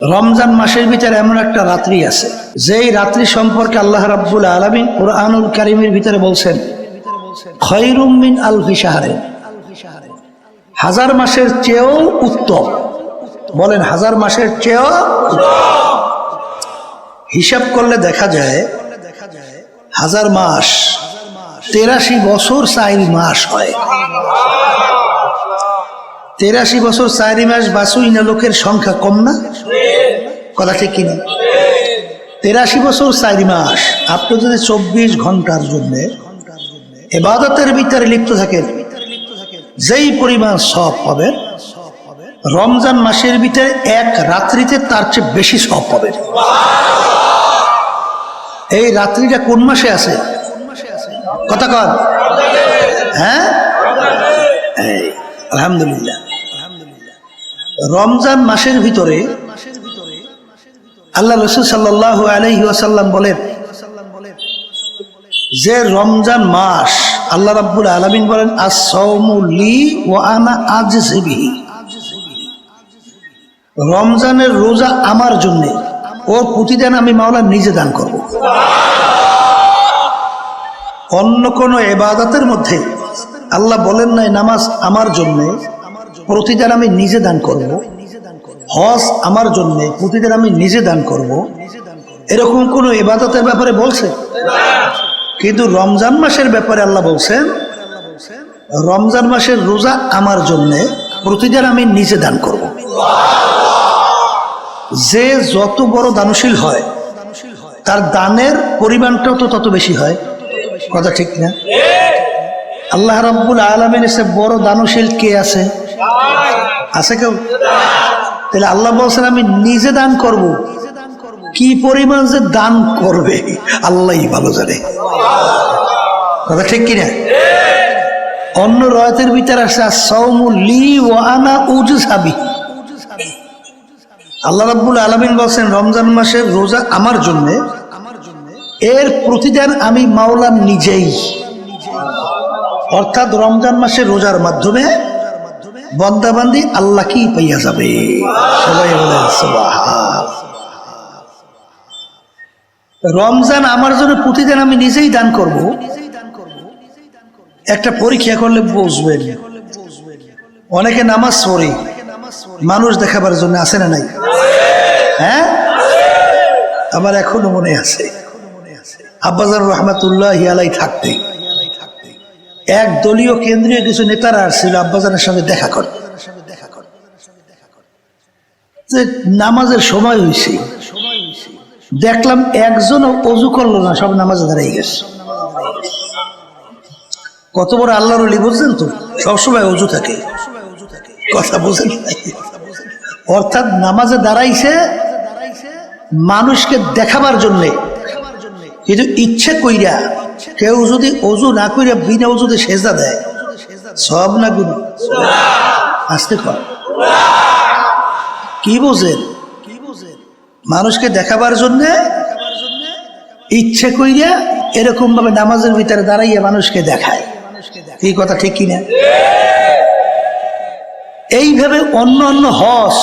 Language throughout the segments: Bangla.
রমজান মাসের ভিতরে এমন একটা রাত্রি আছে যেই রাত্রি সম্পর্কে আল্লাহ রাব্বুল আলামিন কুরআনুল কারীমের ভিতরে বলছেন খায়রুম মিন আলফি শাহরিন, হাজার মাসের চেয়েও উত্তম। বলেন হাজার মাসের চেয়েও হিসাব করলে দেখা যায় হাজার মাস 83 বছর 4 মাস হয়। 83 বছর 4 মাস বাঁচুই না লোকের সংখ্যা কম না? কথা ঠিক কিনা? 83 বছর 4 মাস আপনি যদি 24 ঘন্টার জন্য ইবাদতের ভিতরে লিপ্ত থাকেন, যেই পরিমাণ সওয়াব পাবেন, রমজান মাসের ভিতরে এক রাত্রিতে তার চেয়ে বেশি সওয়াব পাবেন। এই রাত্রিটা কোন মাসে আছে? কথা কন। হ্যাঁ, আলহামদুলিল্লাহ। রমজান মাসের ভিতরে আল্লাহ রাসূল সাল্লাল্লাহু আলাইহি ওয়াসাল্লাম বলেন যে রমজান মাস আল্লাহ রাব্বুল আলামিন বলেন আস-সাওমু লি ওয়া আনা আজজি বিহি, রমজানের রোজা আমার জন্য, ওর প্রতিদান আমি মাওলা নিজে দান করব। অন্য কোন ইবাদতের মধ্যে আল্লাহ বলেন নাই নামাজ আমার জন্য, প্রতিদান আমি নিজে দান করব, হজ আমার জন্য, প্রতিদান আমি নিজে দান করব, এরকম কোন ইবাদতের ব্যাপারে বলছে? কিন্তু রমজান মাসের ব্যাপারে আল্লাহ বলছেন রমজান মাসের রোজা আমার জন্য, প্রতিদান আমি নিজে দান করব। যে যত বড় দানশীল হয় তার দানের পরিমাণটাও তো তত বেশি হয়। কথা ঠিক না? আল্লাহ রাব্বুল আলামিনের চেয়ে বড় দানশীল কে আছে? আছে কেউ? তাহলে আল্লাহ বলছেন আমি নিজে দান করব। কি পরিমাণ যে দান করবে আল্লাহই ভালো জানে। কথা ঠিক কিনা? অন্য রায়াতের ভিতরে আছে আস-সাওমু লি ওয়া আনা উজসাবি, আল্লাহ রাব্বুল আলামিন বলেন রমজান মাসের রোজা আমার জন্য, এর প্রতিদান আমি মাওলা নিজেই। অর্থাৎ রমজান মাসের রোজার মাধ্যমে বান্দাবান্দি আল্লাহকেই পাইয়া যাবে। সবাই বলেন সুবহান। রমজান আমার জন্য, প্রতিদিন আমি নিজেই দান করব। একটা পরীক্ষা করলে বুঝবেন, অনেকে নামাজ পড়ে মানুষ দেখাবার জন্য, আছে না নাই? হ্যাঁ, আমার এখনো মনে আছে আব্বাজান রহমাতুল্লাহি আলাইহি থাকতে এক দলীয় কেন্দ্রীয় কিছু নেতারা আসছিল আব্বাজানের সঙ্গে দেখা করতে। যে নামাজের সময় হয়েছে, দেখলাম একজনও অজু করলো না, সব নামাজে দাঁড়িয়ে গেছে। কত বড় আল্লাহর ওলি বুঝছেন তো? সবসময় অজু থাকে। কথা বুঝেন? অর্থাৎ নামাজে দাঁড়াইছে মানুষকে দেখাবার জন্য, কিন্তু ইচ্ছে কইরা কেউ যদি অজু না কইরা বিনা অজুতে সেজদা দেয়, সব না গুনাহ? আসতে কর। কি বোঝেন? মানুষকে দেখাবার জন্য ইচ্ছে কইরা এরকম ভাবে নামাজের ভিতরে দাঁড়াইয়া মানুষকে দেখায়। এই কথা ঠিক কিনা? এইভাবে অন্য অন্য হজ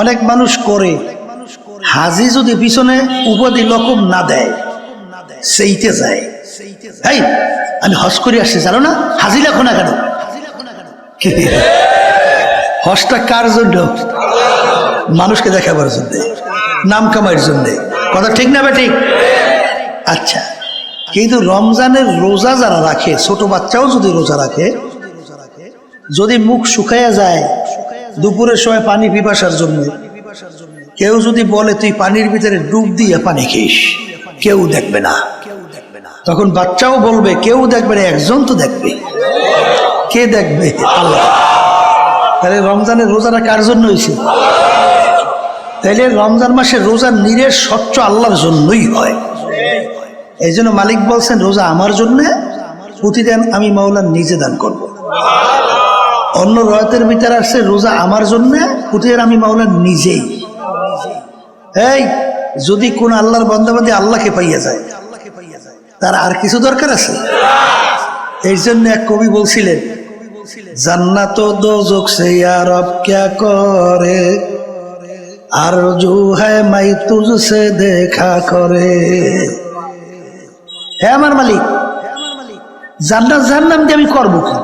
অনেক মানুষ করে, হাজি যদি পিছনে উপাধি লকব না দেয় সেইতে যায়, এই আমি হজ করে আসছি জানো না, হাজি লেখো না কেন? হজটা কার জন্য? মানুষকে দেখাবার জন্য, নাম কামাইয়ের জন্য। কথা ঠিক না বেঠিক? আচ্ছা, কিন্তু রমজানের রোজা যারা রাখে, ছোট বাচ্চাও যদি রোজা রাখে, যদি মুখ শুকাইয়া যায় দুপুরের সময় পানি পিপাসার জন্য, কেউ যদি বলে তুই পানির ভিতরে ডুব দিয়ে পানি খেয়েস, কেউ দেখবে না। তখন বাচ্চাও বলবে কেউ দেখবে না, একজন তো দেখবে। কে দেখবে? আল্লাহ। তাহলে রমজানের রোজাটা কার জন্য হয়েছে? তাইলে রমজান মাসের রোজা নিরের স্বচ্ছ আল্লাহর জন্যই হয়। এই জন্য মালিক বলছেন রোজা আমার জন্য, প্রতিদিন আমি মাওলা নিজে দান করব। অন্য রায়াতের ভিতরে আসছে রোজা আমার জন্য, প্রতিদিন আমি মাওলা নিজেই। এই যদি কোন আল্লাহর বান্দাবান্দি আল্লাহকে পাইয়া যায়, তার আর কিছু দরকার আছে? এই জন্য এক কবি বলছিলেন জান্নাত ও দোজখ সে ইয়া রব ক্যা করে, আরজু হ্যায় মাই তুঝসে দেখা করে। হে আমার মালিক, জান্নাত জাহান্নাম দিয়ে আমি করবো কি?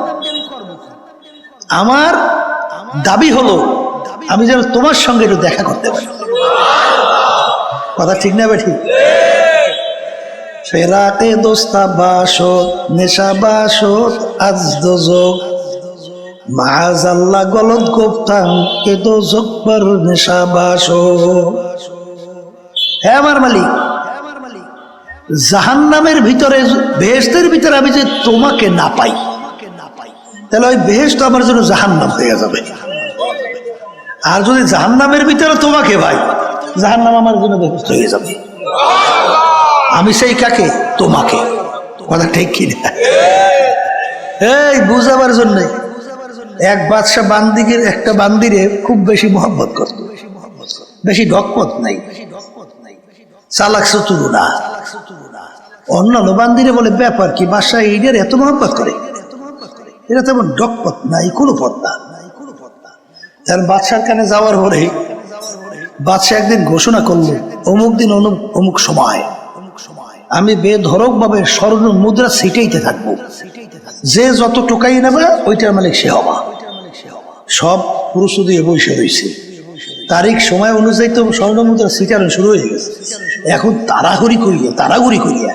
আমার দাবি হলো আমি যেন তোমার সঙ্গে একটু দেখা করতে পারি। কথা ঠিক না বেঠিক? ফেরাতে দোস্তা বাসত নেশা বাসত আজ দোজক মাআযাল্লাহ গলত গোপ্তাং এ দোজক পর নেশা বাসত। হে আমার মালিক, জাহান্নামের ভিতরে বেহেশতের ভিতরে আমি যে তোমাকে না পাই, তাহলে ওই বেহেশত আমার জন্য জাহান্নাম হয়ে যাবে। আর যদি জাহান্নামের ভিতরে তোমাকে ভাই, জাহান্নাম আমার জন্য বেহেশত হয়ে যাবে। আমি সেই কাকে? তোমাকে। কথা ঠিক কিনা? এই বুঝাবার জন্য এক বাদশা বান্দিগের একটা বান্দিরে খুব বেশি মহব্বত করত, বেশি ঢকপথ নাই, চালাক চতুর না। অন্যান্য বান্দিরে বলে ব্যাপার কি বাদশা এইটার এত মহব্বত করে? এটা তেমন ঢকপথ নাই, কোনো পথ না। কারণ বাদশার কানে যাওয়ার পরে বাদশা একদিন ঘোষণা করলো, অমুক দিন অমুক সময় আমি বেধরক ভাবে স্বর্ণ মুদ্রা ছিটাইতে থাকবো, যে যত টোকাই নেবে ওইটার মালিক সে হবা। সব পুরুষ দিয়ে বসে রয়েছে, তারিখ সময় অনুযায়ী তো স্বর্ণ মুদ্রা ছিটানো শুরু হয়ে গেছে। এখন তাড়াহুড়ি করিয়া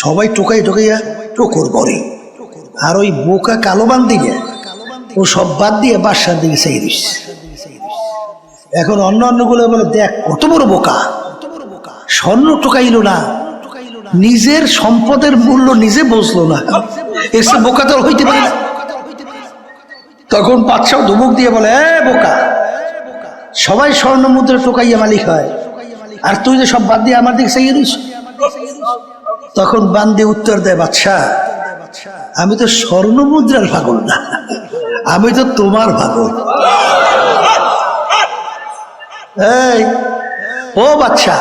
সবাই টোকাইয়া টোকর করে। আর ওই বোকা কালো বান্দিকে ও সব বাদ দিয়ে বাদশার দিকে চেয়ে দিচ্ছে। এখন অন্য গুলো বলে, দেখ কত বড় বোকা, স্বর্ণ টোকাইল না, নিজের সম্পদের মূল্য নিজে বুঝলো না, এসে বোকা তো হইতে পারে না। তখন বাদশাও ধমক দিয়ে বলে, এ বোকা, সবাই স্বর্ণ মুদ্রা টোকাইয়া মালিক হয়, আর তুই যে সব বাদ দিয়ে আমার দিকে চাইয়ে দিস। তখন বান্দি উত্তর দেয়, বাদশা আমি তো স্বর্ণ মুদ্রার পাগল না, আমি তো তোমার পাগল। এই ও বাদশা,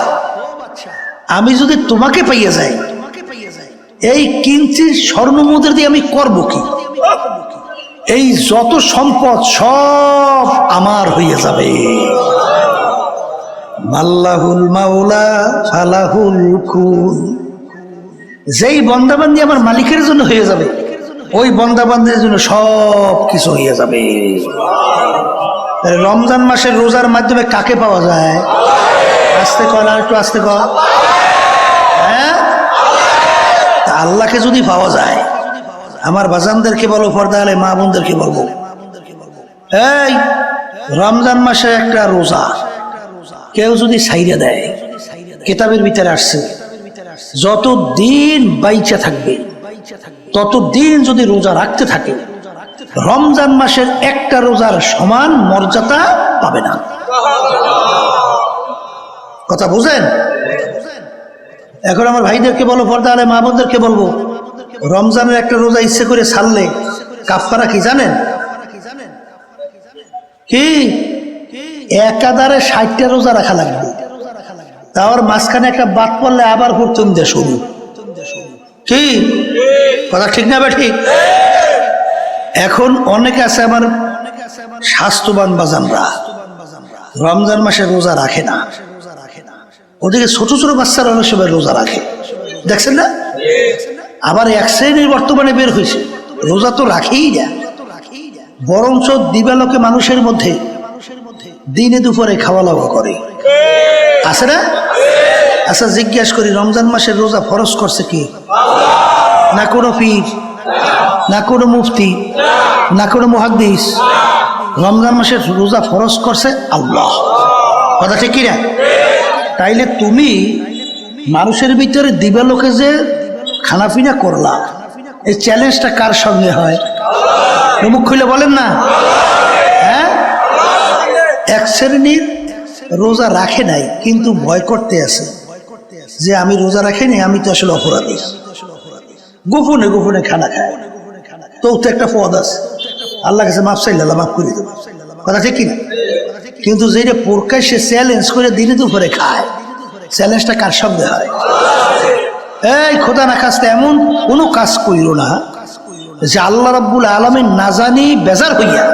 আমি যদি তোমাকে পাইয়া যাই, এই কিঞ্চিত স্বর্ণ মুদ্রা দিয়ে আমি করবো কি? এই যত সম্পদ সব আমার হয়ে যাবে। মাল্লাহুল মাওলা ফালাহুল কুল। যেই বন্দাবান্দি আমার মালিকের জন্য হয়ে যাবে, ওই বন্দাবান্দির জন্য সব কিছু হয়ে যাবে। রমজান মাসের রোজার মাধ্যমে কাকে পাওয়া যায়? আস্তে কর, আর একটু আস্তে কর। হ্যাঁ, আল্লাহকে যদি পাওয়া যায়, আমার বাজানদেরকে বলো, পর্দা আলে মা বোনদেরকে বলবো, এই রমজান মাসে একটা রোজা কেউ যদি ছাইরা দেয়, কিতাবের ভিতরে আসছে যতদিন বাইচা থাকবে ততদিন যদি রোজা রাখতে থাকে, রমজান মাসের একটা রোজার সমান মর্যাদা পাবে না। কথা বুঝেন? এখন আমার ভাইদেরকে বলো, পর্দা আলে মা বোনদেরকে বলবো, রমজানের একটা রোজা ইচ্ছে করে ছাড়লে কাফারা কি জানেন? কি একাধারে 60টা রোজা রাখা লাগবে, তার মাঝখানে একটা বাদ পড়লে আবার প্রথম দিয়ে শুরু। কি কথা ঠিক না? ঠিক। এখন অনেকে আছে আমার স্বাস্থ্যবান বাজানরা, রমজান মাসে রোজা রাখে না, ওদিকে ছোট ছোট বাচ্চারা অনেক সময় রোজা রাখে, দেখছেন না? আবার এক শ্রেণীর বর্তমানে বের হয়েছে, রোজা তো রাখেই না, বরঞ্চ দিবালোকে মানুষের মধ্যে দিনে দুপুরে খাওয়া দাওয়া করে, আছে না? আচ্ছা জিজ্ঞাসা করি, রমজান মাসের রোজা ফরজ করছে কি? না কোনো পীর, না কোনো মুফতি, না কোনো মুহাদ্দিস। রমজান মাসের রোজা ফরজ করছে আল্লাহ। কথা ঠিক কিনা? তাইলে তুমি মানুষের ভিতরে দিবালোকে যে খানাপিনা করলা, এই চ্যালেঞ্জটা কার সঙ্গে হয়? মুখ খুলে বলেন না। হ্যাঁ, এক শ্রেণীর রোজা রাখে নাই কিন্তু ভয় করতে আছে যে আমি রোজা রাখিনি, আমি তো আসলে অপরাধী, গোপনে গোপনে খানা খায়, তো একটা পদ আছে, আল্লাহ কাছে মাফ চাইলে মাফ করে দেবে। কথা ঠিক কিনা? কিন্তু যেটা প্রকাশ্যে চ্যালেঞ্জ করে দিনে দুপুরে খায়, চ্যালেঞ্জটা কার সঙ্গে হয়? এই খোদা না খাস্তে এমন কোনো কাজ করিল না যে আল্লাহ রাব্বুল আলামিন না জানি বেজার হইয়া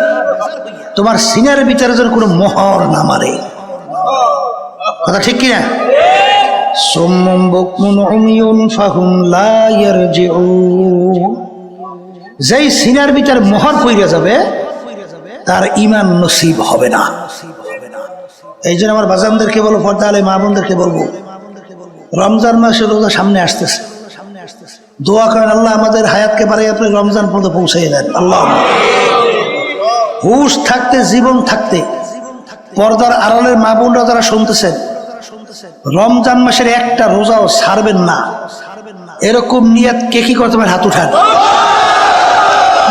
তোমার সিনারের ভিতরে যেন কোনো মোহর না মারে। কথা ঠিক কিনা? সুম্মুম বুকমুন উমিয়ুন ফাহুম লা ইয়ারজিউন। যেই সিনার ভিতর মোহর পইরা যাবে তার ঈমান নসিব হবে না। এই জন্য আমার বাজানদেরকে বলবো, পর্দা আলে মা বোনদেরকে বলবো, রমজান মাসে রোজা সামনে আসতেছে, দোয়া করেন আল্লাহ আমাদের হায়াতকে বাড়িয়ে আপনি রমজান পর্যন্ত পৌঁছাই দেন। আল্লাহ হুশ থাকতে, জীবন থাকতে পর্দার আড়ালের মা বোনরা যারা শুনতেছেন, রমজান মাসের একটা রোজাও ছাড়বেন না, এরকম নিয়ত কে কি করতে পারে? হাত উঠান।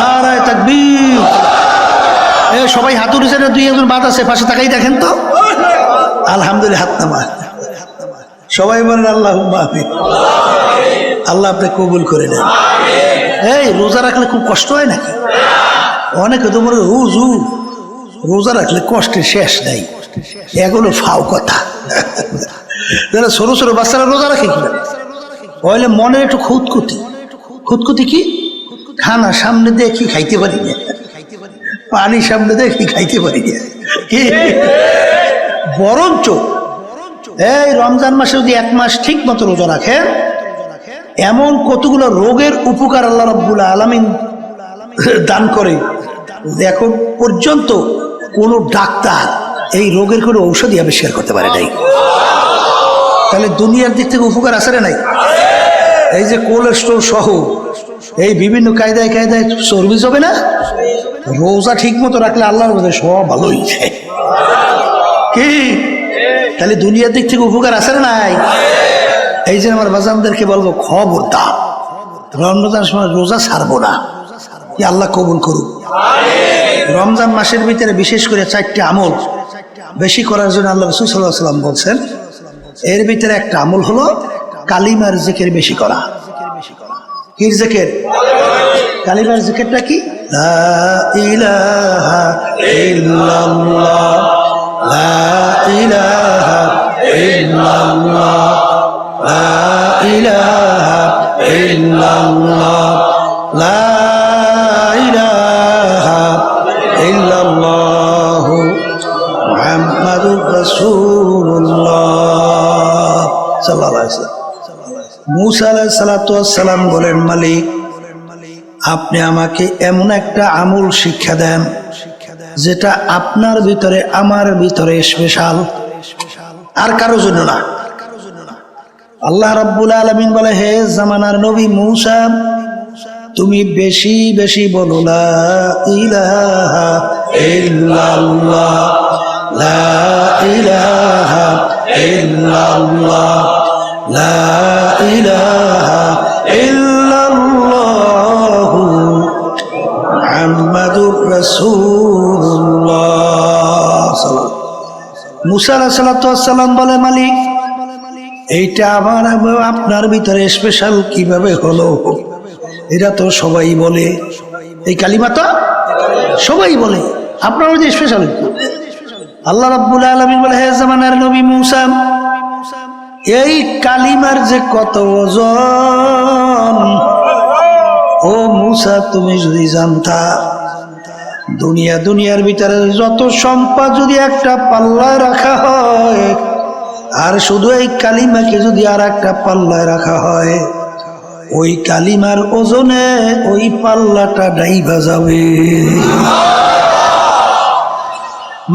নারায়ে তাকবীর। সবাই হাত উঠেছে, দুই একজন বাদ আছে পাশে তাকাই দেখেন তো। আলহামদুলিল্লাহ, হাত নামা। সবাই বলেন আল্লাহুম্মা আমিন। আল্লাহ আপনি কবুল করে নেন। এই রোজা রাখলে খুব কষ্ট হয় নাকি? অনেকে তো বলে হুজুর রোজা রাখলে কষ্টের শেষ নাই, এগুলো ফাও কথা। যারা ছোট ছোট বাচ্চারা রোজা রাখে কিনা, ওইলে মনের একটু খুঁতখুতি। খুঁতখুতি কি? খানা সামনে দেখি খাইতে পারি না, পানি সামনে দেখি খাইতে পারি না। বরঞ্চ এই রমজান মাসে যদি এক মাস ঠিক মতো রোজা রাখেন, এমন কতগুলো রোগের উপকার আল্লাহ রাব্বুল আলামিন দান করে, এখন পর্যন্ত কোনো ডাক্তার এই রোগের কোনো ঔষধই আবিষ্কার করতে পারে নাই। তাহলে দুনিয়ার দিক থেকে উপকার আছে না নাই? এই যে কোলেস্ট্রল সহ এই বিভিন্ন কায়দায় কায়দায় চর্বি যাবে না, রোজা ঠিক মতো রাখলে আল্লাহর মধ্যে সব ভালো হয়ে যায়। কি তাহলে দুনিয়ার দিক থেকে উপকার আছে না নাই? এই যে আমার বাজানদেরকে বলবো, খবরদার রমজান সময় রোজা ছাড়বো না। কি আল্লাহ কবুল করুন। রমজান মাসের ভিতরে বিশেষ করে 4টি আমল বেশি করার জন্য আল্লাহ রাসূল সাল্লাল্লাহু আলাইহি ওয়াসাল্লাম বলছেন। এর ভিতরে একটা আমল হলো কালিমার জিকির বেশি করা। কি জিকির? কালিমার জিকিরটা কি? লা ইলাহা ইল্লাল্লাহ, লা ইলাহা ইল্লাল্লাহ, লা ইলাহা ইল্লাল্লাহ, লা ইলাহা ইল্লাল্লাহ মুহাম্মাদুর রাসূলুল্লাহ সাল্লাল্লাহু আলাইহি ওয়াসাল্লাম। মুসা আলাইহিস সালাতু ওয়াস সালাম বলেন, মালিক আপনি আমাকে এমন একটা আমল শিক্ষা দেন যেটা আপনার ভিতরে আমার ভিতরে স্পেশাল, আর কারো জন্য না। আল্লাহ রাব্বুল আলামিন বলে, হে জামানার নবী মুসা, তুমি বেশি বেশি বলো লা ইলাহা ইল্লাল্লাহ, লা ইলাহা ইল্লাল্লাহ, লা ইলাহা ইল্লাল্লাহু মুহাম্মাদুর রাসূলুল্লাহ। মুসা আলাইহিস সালাতু ওয়াস সালাম বলে, মালিক এইটা আমার আপনার ভিতরে স্পেশাল কিভাবে হলো? এটা তো সবাই বলে, এই কালিমা তো সবাই বলে, আপনার যে স্পেশাল। আল্লাহ রাব্বুল আলামিন বলে, হে জামানার নবী মুসা, এই কালিমার যে কত ওজন, ও মুসা তুমি যদি জানতা, দুনিয়ার ভিতরে যত সম্পদ যদি একটা পাল্লায় রাখা হয়, আর শুধু এই কালিমাকে যদি আর একটা পাল্লায় রাখা হয়, ওই কালিমার ওজনে ওই পাল্লাটা ডাইবা যাবে।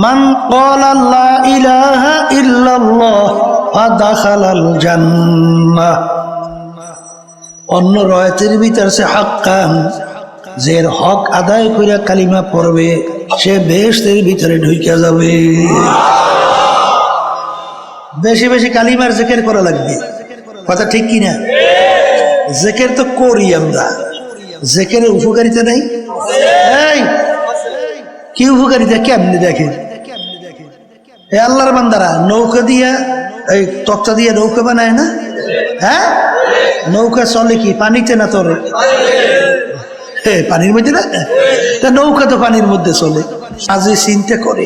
মান ক্বালা লা ইলাহা ইল্লাল্লাহ ফাদাখালাল জান্নাহ। অন্য রয়াতের ভিতর সে হাক্কান, যে হক আদায় করে কালিমা পড়বে সে বেহেশতের ভিতরে ঢুকে যাবে। বেশি বেশি কালিমার জিকির করা লাগবে, কথা ঠিক কিনা? জিকির তো করি আমরা, জিকিরের উপকারিতা নাই। এই কি উপকারিতা কেমনে দেখেন? এই আল্লাহর বান্দারা নৌকা দিয়া, এই তক্তা দিয়ে নৌকা বানায় না? হ্যাঁ, নৌকা চলে কি পানিতে না তোর? পানির মধ্যে না, তা নৌকা তো পানির মধ্যে চলে। আজই চিন্তা করে,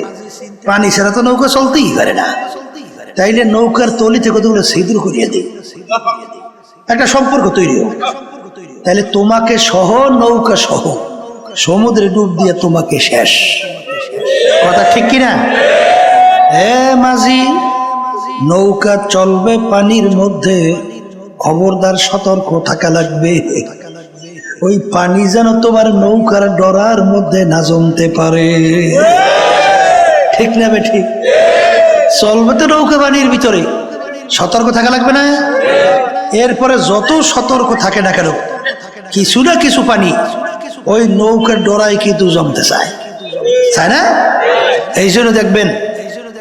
পানি ছাড়া তো নৌকা চলতেই পারে না। তাইলে নৌকার তলিতে কতগুলো ছিদ্র করিয়ে দিই, একটা সম্পর্ক তৈরি হোক। তাহলে তোমাকে সহ নৌকা সহ সমুদ্রে ডুব দিয়ে তোমাকে শেষ, কথা ঠিক কিনা? হে মাঝি, নৌকা চলবে পানির মধ্যে, খবরদার সতর্ক থাকা লাগবে। ওই পানি যেন তোমার নৌকার ডরার মধ্যে না জমতে পারে। ঠিক না বে ঠিক? চলবে তো নৌকা পানির ভিতরে, সতর্ক থাকা লাগবে না? এরপরে যত সতর্ক থাকে না কেন, কিছু না কিছু পানি ওই নৌকার ডরায় কিন্তু জমতে চায়, চায় না? এই জন্য দেখবেন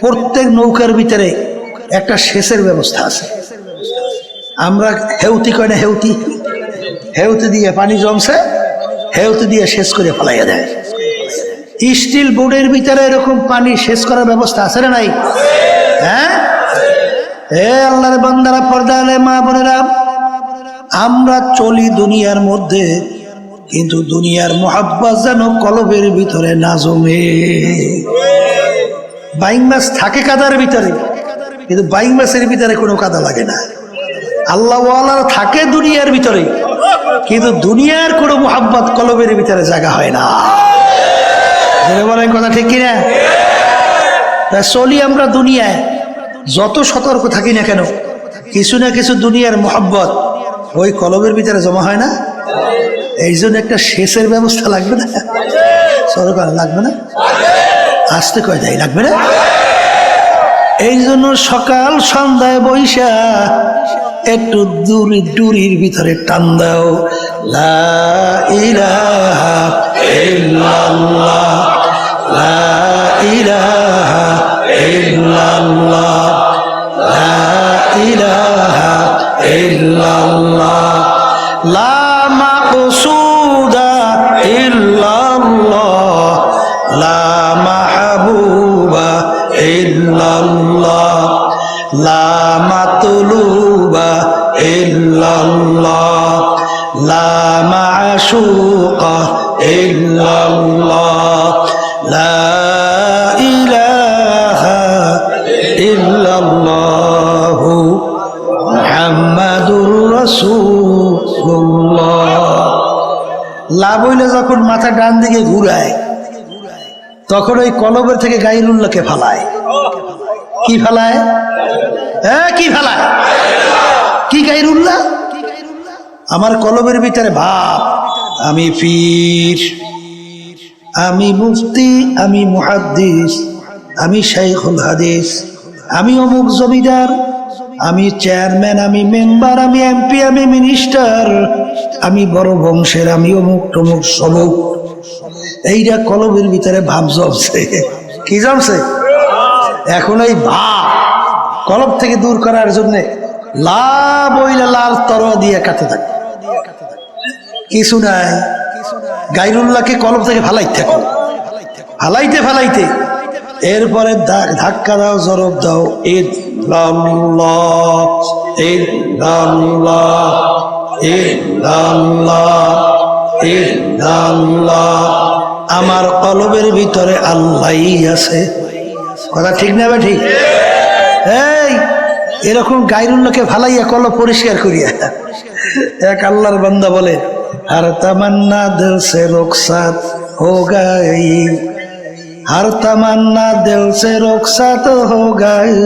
প্রত্যেক নৌকার ভিতরে একটা সেচের ব্যবস্থা আছে। আমরা হেউতি কয় না, হেউতি, হেউতি দিয়ে পানি জমছে, হেউতি দিয়ে সেচ করে ফেলাইয়া দেয়। স্টিল বোর্ডের ভিতরে এরকম পানি সেচ করার ব্যবস্থা আছে না নাই? হ্যাঁ, হে আল্লাহর বান্দারা, পর্দালে মা বোনেরা, আমরা চলি দুনিয়ার মধ্যে, কিন্তু দুনিয়ার মোহাব্বত যেন কলবের ভিতরে না জমে। বাইং মাছ থাকে কাদার ভিতরে, কিন্তু বাইং মাছের ভিতরে কোনো কাদা লাগে না। আল্লাহ ওয়ালারা থাকে দুনিয়ার ভিতরে, কিন্তু দুনিয়ার কোনো মোহাব্বত কলবের ভিতরে জায়গা হয় না। বলেন কথা ঠিক কিনা? চলি আমরা দুনিয়ায়, যত সতর্ক থাকি না কেন, কিছু না কিছু দুনিয়ার মোহাব্বত ওই কলবের ভিতরে জমা হয় না। এই জন্য একটা সেচের ব্যবস্থা লাগবে না? সরকার লাগবে না? আসতে কয় যাই লাগবে না? এই জন্য সকাল সন্ধ্যায় বৈশা একটু দূরির ভিতরে টান দাও, লা ইলাহা ইল্লাল্লাহ, লা ইলাহা ইল্লাল্লাহ, লা ইলাহা ইল্লাল্লাহ, লা মাকসুদা ইল্লাল্লাহ, লা মাহবুবা ইল্লাল্লাহ, লা মাতলুবা ইল্লাল্লাহ, লা মাশুকা ইল্লাল্লাহ, লা ইলাহা ইল্লাল্লাহ, মুহাম্মাদুর রাসূলুল্লাহ। লা বইলে যখন মাথা ডান দিকে ঘুরায়, তখন ওই কলবের থেকে গায়রুল্লাহকে ফালায়। কি ফালায়? হ্যাঁ, কি ফালায়? কি গায়রুল্লাহ? আমার কলবের ভিতরে ভাব, আমি পীর, আমি মুফতি, আমি মুহাদ্দিস, আমি শাইখুল হাদিস, আমি অমুক জমিদার, আমি চেয়ারম্যান, আমি মেম্বার, আমি এমপি, আমি মিনিস্টার, আমি বড় বংশের, আমি অমুক তমুক সমুক। এইটা কলবের ভিতরে ভাব জমছে। কি জমছে? এখন এই ভাব কলব থেকে দূর করার জন্য লাভ হইলে লাল তরোয়া দিয়ে কাটে থাকে। কিছু নাই, গায়রুল্লাহকে কলব থেকে ফালাইতে থাকো, ফালাইতে ফালাইতে এরপরে ধাক্কা দাও, জরব দাও, ইল্লাল্লাহ ইল্লাল্লাহ ইল্লাল্লাহ ইল্লাল্লাহ। আমার কলবের ভিতরে আল্লাহই আছে। কথা ঠিক না? ঠিক। এই এরকম গায়রুল্লাহকে ফালাইয়া কলব পরিষ্কার করিয়া এক আল্লাহর বান্দা বলে, हर तमन्ना दिल से रुखसत हो गई, हर तमन्ना दिल से रुखसत हो गई,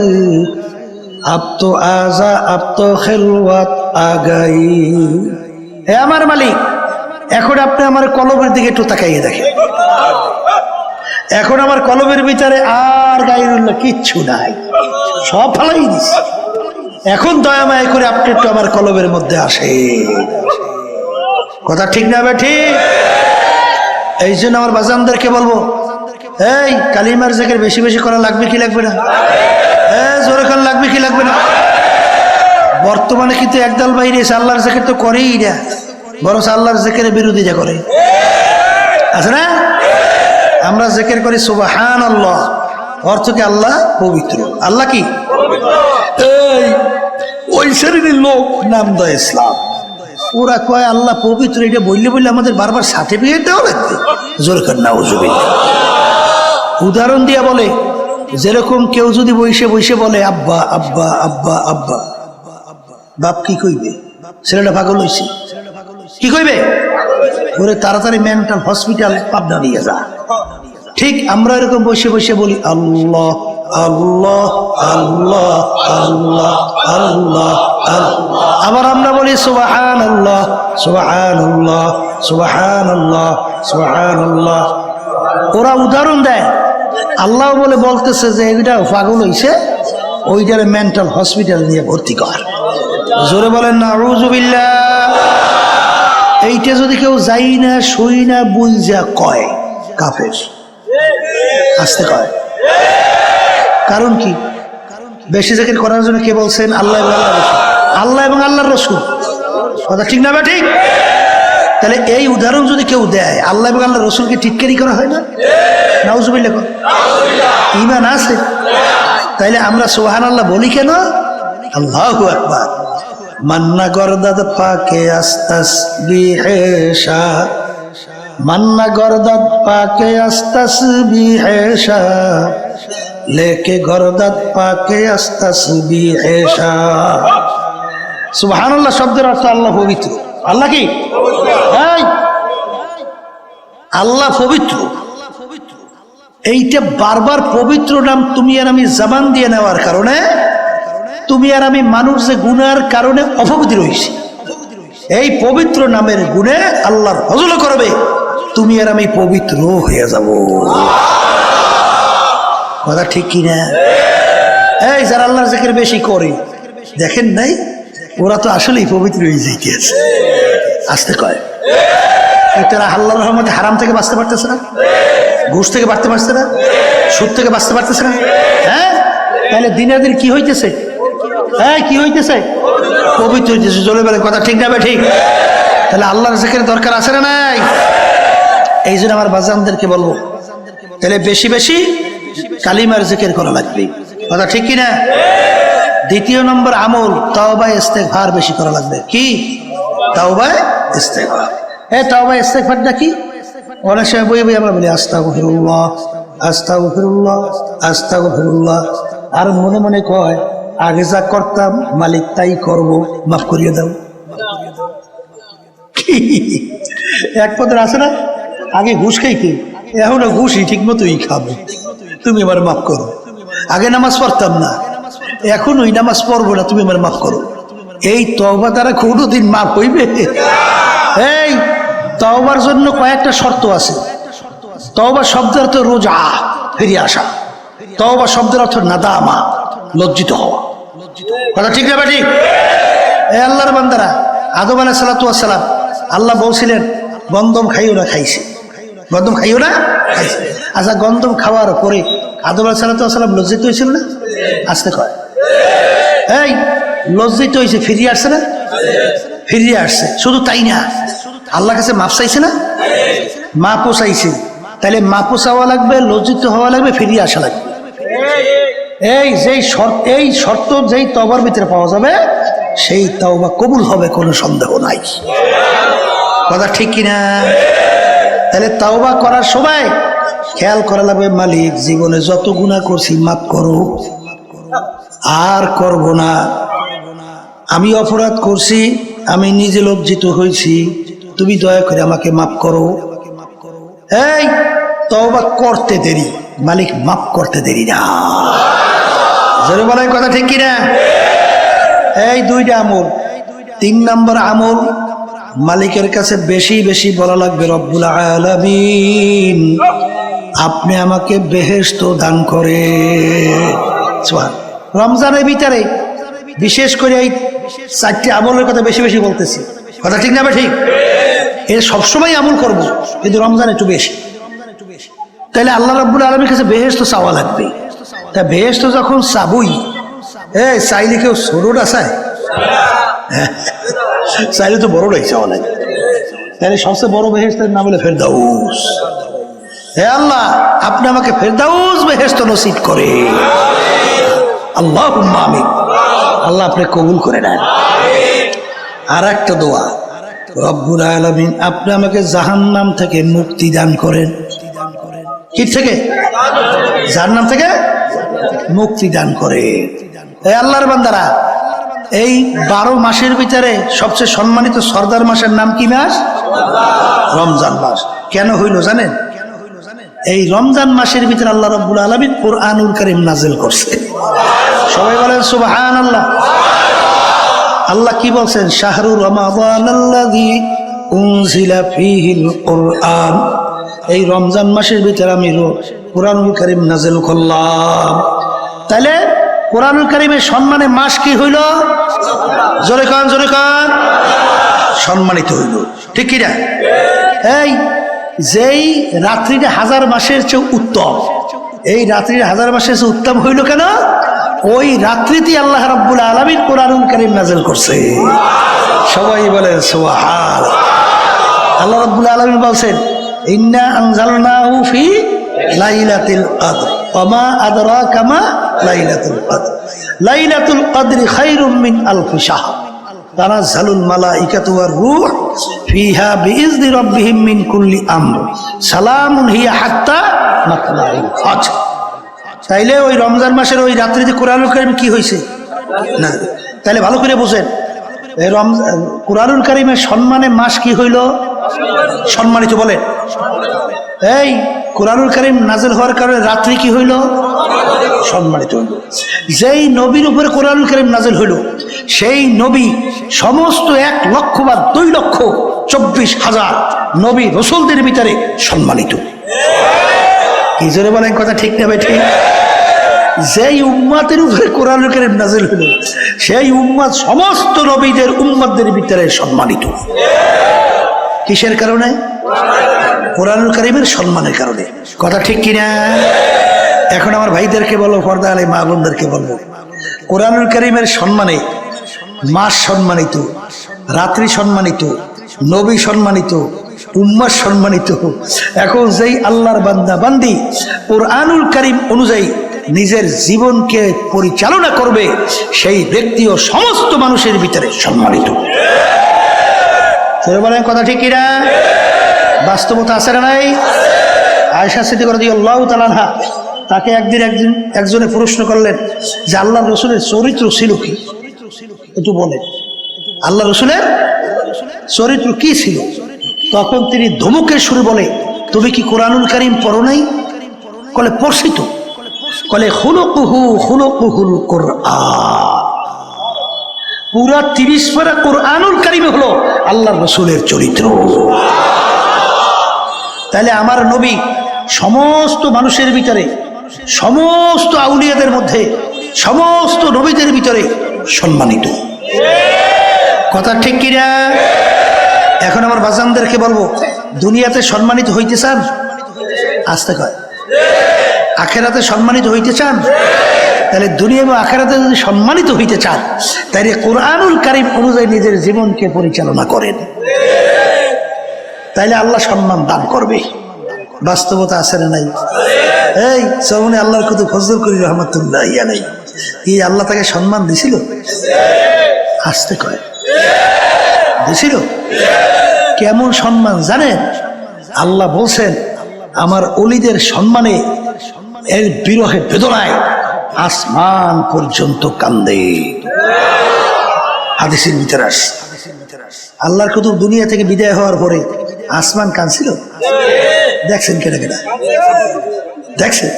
अब तो आजा अब तो खिलवत आ गई। হে আমার মালিক, এখন আপনি আমার কলবের দিকে একটু তাকাইয়ে দেখেন। এখন আমার কলবের ভিতরে আর গায়রুল্লাহ কিচ্ছু নাই, সব ফালাই দিছি। এখন দয়া মায়া করে আপনি একটু আমার কলবের মধ্যে আসেন। কথা ঠিক না? ঠিক। এই জন্য আমার বাজানদেরকে বলবো, এই কালিমার জিকির বেশি বেশি করা লাগবে কি লাগবে না? জোরে খান লাগবে কি লাগবে না? বর্তমানে কিন্তু একদল বাইরে আল্লাহর জিকির তো করেই না, বরং আল্লাহর জিকিরের বিরোধিতা করে, আছে না? আমরা জিকির করি সুবহানাল্লাহ, অর্থ কি আল্লাহ পবিত্র। আল্লাহ কি? এই ওই শ্রেণীর লোক নাম দেয় ইসলাম, ওরা কয় আল্লাহ পবিত্র। এটা বললে বললে আমাদের বারবার সার্টিফিকেট দেওয়া লাগবে। জোর কর নাউজুবিল্লাহ। উদাহরণ দিয়া বলে, যেরকম কেউ যদি বসে বসে বলে আব্বা আব্বা আব্বা আব্বা, বাপ কি কইবে? ছেলেটা পাগল হইছে, কি কইবে? ওরে তাড়াতাড়ি মেন্টাল হসপিটাল পাবনা নিয়ে যা। ঠিক আমরা এরকম বসে বসে বলি আল্লাহ আল্লাহ আল্লাহ আল্লাহ আল্লাহ আল্লাহ। আবার আমরা বলি সুবহানাল্লাহ সুবহানাল্লাহ সুবহানাল্লাহ সুবহানাল্লাহ। ওরা উদাহরণ দেয়, আল্লাহ বলে বলতেছে যে এটা পাগল হইছে, ওইটারে মেন্টাল হসপিটাল নিয়ে ভর্তি কর। জোরে বলেন না আউযু বিল্লাহ। এইটা যদি কেউ যাই না শুই না বুঝা কয় কাফের, আসতে কয়। কারণ কি? বেশি জিকির করার জন্য কে বলছেন? আল্লাহ এবং আল্লাহর রাসূল। আল্লাহ এবং আল্লাহর রাসূল, কথা ঠিক না? ঠিক। তাহলে এই উদাহরণ যদি কেউ দেয়, আল্লাহ এবং আল্লাহর রাসূলকে টিটকারি করা হয় না? নাউজুবিল্লাহ। ঈমান আছে? তাইলে আমরা সুবহানাল্লাহ বলি কেন? আল্লাহু আকবার। মান্না গরদাদ পাকে আস্তাসবিহে শাহ, মান্না গরদাদ পাকে আস্তাসবিহে শাহ, লেকে গরদাদ পাকে আস্তাসবিহে শাহ। সুবহানাল্লাহ শব্দের অর্থ আল্লাহ পবিত্র। আল্লাহ কি? আল্লাহ পবিত্র। এইটা বারবার পবিত্র নাম তুমি আর আমি জবান দিয়ে নেওয়ার কারণে, তুমি আর আমি মানুষ যে গুনার কারণে অপবিত্র হয়েছি, এই পবিত্র নামের গুণে আল্লাহর ফজল করবে, তুমি আর আমি পবিত্র হয়ে যাব। কথা ঠিক কিনা? এই যারা আল্লাহর জিকির বেশি করে, দেখেন নাই ওরা তো আসলেই পবিত্র হয়ে যাইতেছে। আসতে কয় তারা আল্লাহর রহমতে হারাম থেকে বাঁচতে পারতেছে না, ঘুষ থেকে বাঁচতে পারছে না, সুদ থেকে বাঁচতে পারতেছে না। হ্যাঁ, তাহলে দিনের দিন কি হইতেছে? হ্যাঁ, কি হইতেছে? পবিত্র হইতেছে। চলে বেড়ে কথা ঠিক না? ঠিক। তাহলে আল্লাহর জিকির দরকার আছে না নাই? এই জন্য আমার বাজানদেরকে বলবো, তাহলে বেশি বেশি কালিমার জিকির করা লাগবে। কথা ঠিক কিনা? দ্বিতীয় নম্বর আমল তাওবা ইস্তেগফার বেশি করা লাগবে। কি? তাওবা ইস্তেগফার। এই তাওবা ইস্তেগফারটা কি? অনেক সময় বই বই আমরা বলি আস্তাগফিরুল্লাহ আস্তাগফিরুল্লাহ আস্তাগফিরুল্লাহ, আর মনে মনে কয় আগে যা করতাম মালিক তাই করব, মাফ করিয়ে দাও। এক পদের আছে না, আগে ঘুষ খাইতে, এখন ঘুষই ঠিক মতোই খাবো, তুমি আমার মাফ করো। আগে নামাজ পড়তাম না, এখন ওই নামাজ পড়বো না, তুমি আমার মাফ করো। এই তওবা দ্বারা কোনোদিন মাফ হইবে? এই তওবার জন্য কয়েকটা শর্ত আছে। তওবা শব্দের অর্থ রোজা, ফিরে আসা। তওবা শব্দের অর্থ নাদামা, লজ্জিত হওয়া। কথা ঠিক না? ঠিক। এই আল্লাহর বান্দারা, আদম আলাইহিস সালাতু ওয়াস সালাম, আল্লাহ বলছিলেন গন্ধম খাইও না, খাইছে। গন্ধম খাইও না, খাইছে। আচ্ছা, গন্ধম খাওয়ার পরে আদম আলাইহিস সালাতু ওয়াস সালাম লজ্জিত হয়েছিল না? আসতে কয় এই লজ্জিত হয়েছে, ফিরিয়ে আসছে না? ফিরিয়ে আসছে। শুধু তাই না, আল্লাহর কাছে মাপ চাইছে না? মাপও চাইছে। তাহলে মাপও চাওয়া লাগবে, লজ্জিত হওয়া লাগবে, ফিরিয়ে আসা লাগবে। এই শর্ত যেই তওবার ভিতরে পাওয়া যাবে, সেই তওবা কবুল হবে, কোনো সন্দেহ নাই। কথা ঠিক কিনা? তাহলে তওবা করার সময় খেয়াল করা লাগবে, মালিক জীবনে যত গুনাহ করছি মাফ করো, আর করব না। আমি অপরাধ করছি, আমি নিজে লজ্জিত হয়েছি, তুমি দয়া করে আমাকে মাফ করো। এই তওবা করতে দেরি, মালিক মাফ করতে দেরি না। জোরে বলেন কথা ঠিক কিনা? এই দুইটা আমল। 3 নম্বর আমল, মালিকের কাছে বেশি বেশি বলা লাগবে, রব্বুল আলামিন আপনি আমাকে বেহেশত দান করে। রমজানের ভিতরে বিশেষ করে এই 4টি আমলের কথা বেশি বেশি বলতেছি। কথা ঠিক না? ঠিক। এর সবসময় আমল করব, কিন্তু রমজান একটু বেশি। তাহলে আল্লাহ রাব্বুল আলামিনের কাছে বেহেশত চাওয়া লাগবে। তা বেহেশত যখন চাবই, চাইলে কেউ ছোটটা চায়? চাইলে তো বড়টাই চাওয়া লাগে। তাহলে সবচেয়ে বড় বেহেশতের নাম হলো ফেরদাউস। হে আল্লাহ, আপনি আমাকে ফেরদাউস বেহেশত নসিব করে। আল্লাহুম্মা আমিন। আল্লাহ আপনি কবুল করে নেন। আর একটা দোয়া, রব্বুল আলামিন আপনি আমাকে জাহান্নাম থেকে মুক্তি দান করেন। কি থেকে? জাহান্নাম থেকে মুক্তি দান করে। এই আল্লাহর বান্দারা, এই 12 মাসের ভিতরে সবচেয়ে সম্মানিত সর্দার মাসের নাম কি মাস? রমজান মাস। কেন হইল জানেন? এই রমজান মাসের ভিতরে আল্লাহ রাব্বুল আলামিন কোরআনুল কারীম নাযিল করছে। সবাই বলেন সুবহানাল্লাহ। আল্লাহ কি বলছেন? শাহরু রমাদানাল্লাযী উনজিলা ফীহিল কুরআন, এই রমজান মাসের ভিতরে আমি কোরআনুল কারীম নাযিল করলাম। তাহলে কোরআনুল কারীমের সম্মানে মাস কি হইল? জোরে কান জোরে কান, সম্মানিত হইল। ঠিক কি না? এই যেই রাত্রিটা হাজার মাসের চেয়ে উত্তম, এই রাত্রিটা হাজার মাসের চেয়ে উত্তম হইল কেন? ওই রাত্রিতে আল্লাহ রাব্বুল আলামিন কোরআনুল কারীম নাযিল করছে। সবাই বলেন সুবহানাল্লাহ। আল্লাহ রাব্বুল আলামিন বলছেন ইন্না আনজালনাহু ফি লাইলাতিল কদর ওয়া মা আদরাকা মা লাইলাতুল কদর লাইলাতুল কদরি খায়রুম মিন আলফি শাহর তানাজ্জালুল মালাইকাতু ওয়ার রূহ ফিহা বিইজনি রাব্বিহিম মিন কুল্লি আমর সালামুন হিয়া হাত্তা মাতলাইল ফাজর। তাইলে ওই রমজান মাসের ওই রাত্রিতে কোরআনুল কারীম কি হয়েছে না? তাহলে ভালো করে বুঝেন, এই কোরআনুল কারীমের সম্মানে মাস কি হইল? সম্মানিত। বলেন এই কোরআনুল কারীম নাযিল হওয়ার কারণে রাত্রি কি হইল? সম্মানিত হইল। যেই নবীর উপরে কোরআনুল কারীম নাযিল হইল, সেই নবী সমস্ত 1,00,000 বা 2,24,000 নবী রসুলদের ভিতরে সম্মানিত। কি জোরে বলেন কথা ঠিক না ভাই? ঠিক। যেই উম্মাতের উপরে কোরআনুল কারীম নাযিল হলো, সেই উম্মাত সমস্ত নবীদের উম্মাতদের ভিতরে সম্মানিত। কিসের কারণে? কোরআনুল কারীমের সম্মানের কারণে। কথা ঠিক কিনা? এখন আমার ভাইদেরকে বলবো, পর্দা আলী মা বোনদেরকে বলবো, কোরআনুল কারীমের সম্মানে মাস সম্মানিত, রাত্রি সম্মানিত, নবী সম্মানিত, উম্মাত সম্মানিত। এখন যেই আল্লাহর বান্দা বান্দি কোরআনুল কারীম অনুযায়ী নিজের জীবনকে পরিচালনা করবে, সেই ব্যক্তিও সমস্ত মানুষের ভিতরে সম্মানিত। বলেন কথা ঠিক কিনা? বাস্তবতা আছে না নাই? আয়েশা সিদ্দিকা রাদিয়াল্লাহু তাআলা আনহা, তাকে একজনে প্রশ্ন করলেন যে আল্লাহ রসুলের চরিত্র ছিল কি? একটু বলেন, আল্লাহ রসুলের চরিত্র কি ছিল? তখন তিনি ধমকের সুরে বলে, তুমি কি কোরআনুল কারীম পড়ো নাই? কলে পড়ছি তো। কলে খুলুকুহুল কোরআন। পুরা 30 পারা কোরআনুল কারীম হলো আল্লাহর রসুলের চরিত্র। তাহলে আমার নবী সমস্ত মানুষের ভিতরে, সমস্ত আউলিয়াদের মধ্যে, সমস্ত নবীদের ভিতরে সম্মানিত। কথা ঠিক কিনা? এখন আমার বাজানদেরকে বলবো, দুনিয়াতে সম্মানিত হইতে চান? আসতে কয়। আখেরাতে সম্মানিত হইতে চান? তাহলে দুনিয়া এবং আখেরাতে যদি সম্মানিত হইতে চান, তাহলে কোরআনুল কারীম অনুযায়ী নিজের জীবনকে পরিচালনা করেন, তাইলে আল্লাহ সম্মান দান করবে। বাস্তবতা আছে না নাই? এই সৌমনে আল্লাহর কত ফজল করি রহমাতুল্লাহ ইয়া নাই, এই আল্লাহ তাকে সম্মান দিছিল? আসতে কয় দিছিল? কেমন সম্মান জানেন? আল্লাহ বলছেন আমার অলিদের সম্মানে, এর বিরহে বেদনায় আসমান পর্যন্ত কান্দে। হাদিসের ভিতরে আসে, আল্লাহর কুতুব দুনিয়া থেকে বিদায় হওয়ার পরে আসমান কাঁদছিল। দেখছেন কেটে কেটে? দেখছেন?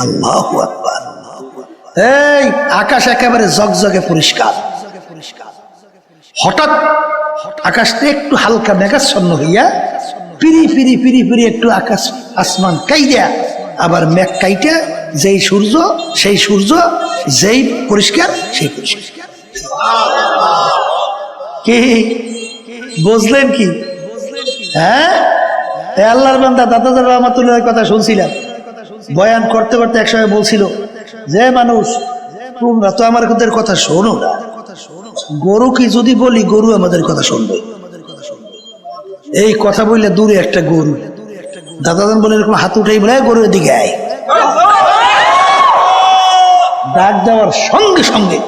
আল্লাহু আকবার। এই আকাশ একেবারে জগজগে পরিষ্কার। হঠাৎ আকাশটা একটু হালকা মেঘাচ্ছন্ন হইয়া পিরি পিরি পিরি পিরি একটু আকাশ আসমান কাইয়া, আবার মেঘ কাইটা যেই সূর্য, সেই সূর্য যেই পরিষ্কার, সেই পরিষ্কার। কি বুঝলেন কি? হ্যাঁ, আল্লাহর বান্দা দাদাদের রহমাতুল্লাহর কথা শুনছিলাম। বয়ান করতে করতে একসময় বলছিল যে মানুষ তোমরা তো আমার কথা শোনো না, গরু কি যদি বলি গরু আমাদের কথা শুনবে। এই কথা বললে দূরে একটা গরু, দাদাদান বলে এরকম হাত উঠেই বলে গরুর দিকে আয়। ডাক দেওয়ার সঙ্গে সঙ্গে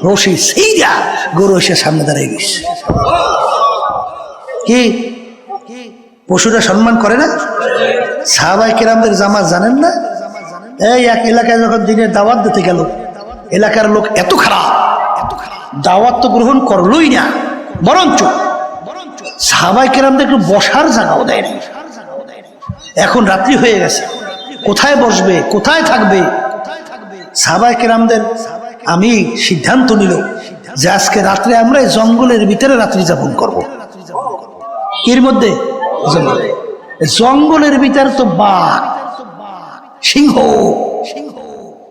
রশি সেইরা গরু এসে সামনে দাঁড়িয়ে গেছে। কি পশুরা সম্মান করে না? সাহাবায়ে কেরামদের জামাত জানেন না? এই এক এলাকায় যখন দিনের দাওয়াত দিতে গেল, এলাকার লোক এত খারাপ, দাওয়াত তো গ্রহণ করলোই না, বরঞ্চ সাহাবায়ে কেরামদের একটু বসার জায়গাও দেয়নি। এখন রাত্রি হয়ে গেছে, কোথায় বসবে, কোথায় থাকবে? সাহাবায়ে কেরামদের আমি সিদ্ধান্ত নিল যে আজকে রাত্রে আমরা এই জঙ্গলের ভিতরে রাত্রি যাপন করব। এর মধ্যে জঙ্গলের ভিতরে তো বাঘ, সিংহ,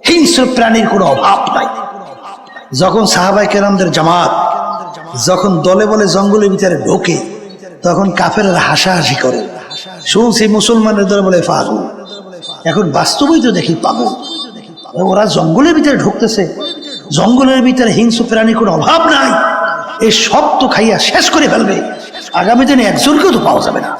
হিংস্র প্রাণীর কোনো অভাব নাই। যখন সাহাবায়ে কেরামদের জামাত যখন দলে বলে জঙ্গলের ভিতরে ঢোকে, তখন কাফেররা হাসাহাসি করে। শুনছি মুসলমানের দলে বলে পাগল। এখন বাস্তবেই তো দেখি পাগল। ওরা জঙ্গলের ভিতরে ঢুকতেছে, জঙ্গলের ভিতরে হিংস্র প্রাণীর কোনো অভাব নাই, এই সব তো খাইয়া শেষ করে ফেলবে, আগামী দিনে একজনকেও তো পাওয়া যাবে না।